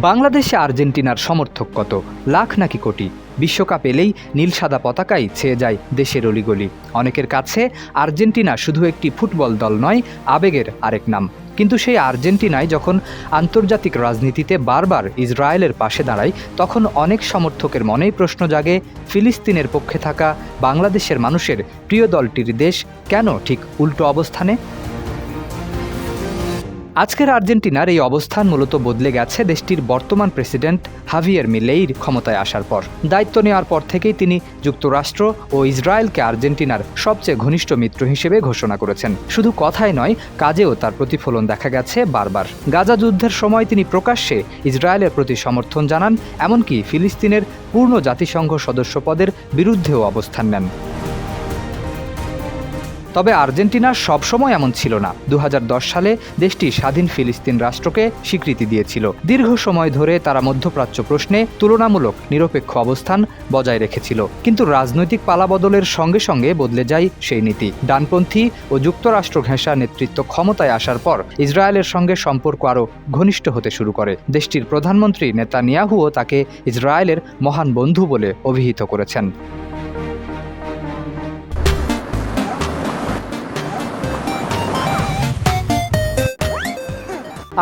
বাংলাদেশে আর্জেন্টিনার সমর্থক কত, লাখ নাকি কোটি? বিশ্বকাপ এলেই নীল সাদা পতাকাই ছেয়ে যায় দেশের অলিগলি। অনেকের কাছে আর্জেন্টিনা শুধু একটি ফুটবল দল নয়, আবেগের আরেক নাম। কিন্তু সেই আর্জেন্টিনায় যখন আন্তর্জাতিক রাজনীতিতে বারবার ইসরায়েলের পাশে দাঁড়ায়, তখন অনেক সমর্থকের মনেই প্রশ্ন জাগে, ফিলিস্তিনের পক্ষে থাকা বাংলাদেশের মানুষের প্রিয় দলটির দেশ কেন ঠিক উল্টো অবস্থানে? আজকের আর্জেন্টিনার এই অবস্থান মূলত বদলে গেছে দেশটির বর্তমান প্রেসিডেন্ট হাভিয়ের মিলেইর ক্ষমতায় আসার পর। দায়িত্ব নেওয়ার পর থেকেই তিনি যুক্তরাষ্ট্র ও ইসরায়েলকে আর্জেন্টিনার সবচেয়ে ঘনিষ্ঠ মিত্র হিসেবে ঘোষণা করেছেন। শুধু কথায় নয়, কাজেও তার প্রতিফলন দেখা গেছে বারবার। গাজা যুদ্ধের সময় তিনি প্রকাশ্যে ইসরায়েলের প্রতি সমর্থন জানান, এমনকি ফিলিস্তিনের পূর্ণ জাতিসংঘ সদস্য পদের বিরুদ্ধেও অবস্থান নেন। তবে আর্জেন্টিনা সবসময় এমন ছিল না। 2010 সালে দেশটি স্বাধীন ফিলিস্তিন রাষ্ট্রকে স্বীকৃতি দিয়েছিল। দীর্ঘ সময় ধরে তারা মধ্যপ্রাচ্য প্রশ্নে তুলনামূলক নিরপেক্ষ অবস্থান বজায় রেখেছিল। কিন্তু রাজনৈতিক পালাবদলের সঙ্গে সঙ্গে বদলে যায় সেই নীতি। ডানপন্থী ও যুক্তরাষ্ট্র ঘেঁষা নেতৃত্ব ক্ষমতায় আসার পর ইসরায়েলের সঙ্গে সম্পর্ক আরও ঘনিষ্ঠ হতে শুরু করে। দেশটির প্রধানমন্ত্রী নেতানিয়াহুও তাকে ইসরায়েলের মহান বন্ধু বলে অভিহিত করেছেন।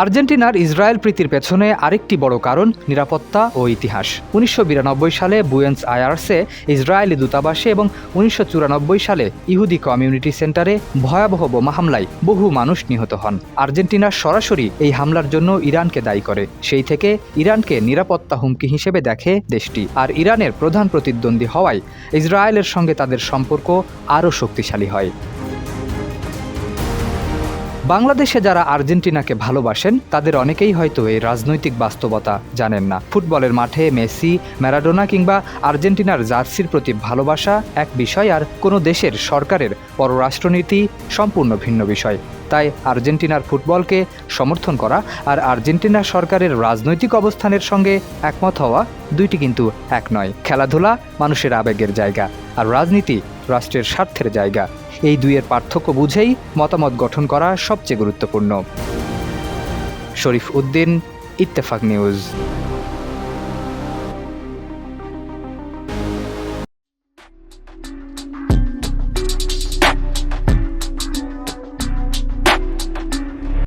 আর্জেন্টিনার ইসরায়েল প্রীতির পেছনে আরেকটি বড় কারণ নিরাপত্তা ও ইতিহাস। 1992 সালে বুয়েন্স আয়ার্সে ইসরায়েলি দূতাবাসে এবং 1994 সালে ইহুদি কমিউনিটি সেন্টারে ভয়াবহ বোমা হামলায় বহু মানুষ নিহত হন। আর্জেন্টিনা সরাসরি এই হামলার জন্য ইরানকে দায়ী করে। সেই থেকে ইরানকে নিরাপত্তা হুমকি হিসেবে দেখে দেশটি। আর ইরানের প্রধান প্রতিদ্বন্দ্বী হওয়ায় ইসরায়েলের সঙ্গে তাদের সম্পর্ক আরও শক্তিশালী হয়। বাংলাদেশে যারা আর্জেন্টিনাকে ভালোবাসেন তাদের অনেকেই হয়তো এই রাজনৈতিক বাস্তবতা জানেন না। ফুটবলের মাঠে মেসি, ম্যারাডোনা কিংবা আর্জেন্টিনার জার্সির প্রতি ভালোবাসা এক বিষয়, আর কোনো দেশের সরকারের পররাষ্ট্রনীতি সম্পূর্ণ ভিন্ন বিষয়। তাই আর্জেন্টিনার ফুটবলকে সমর্থন করা আর আর্জেন্টিনা সরকারের রাজনৈতিক অবস্থানের সঙ্গে একমত হওয়া, দুইটি কিন্তু এক নয়। খেলাধুলা মানুষের আবেগের জায়গা, আর রাজনীতি রাষ্ট্রের স্বার্থের জায়গা। এই দুইয়ের পার্থক্য বুঝেই মতামত গঠন করা সবচেয়ে গুরুত্বপূর্ণ। শরীফ উদ্দিন, ইত্তেফাক নিউজ।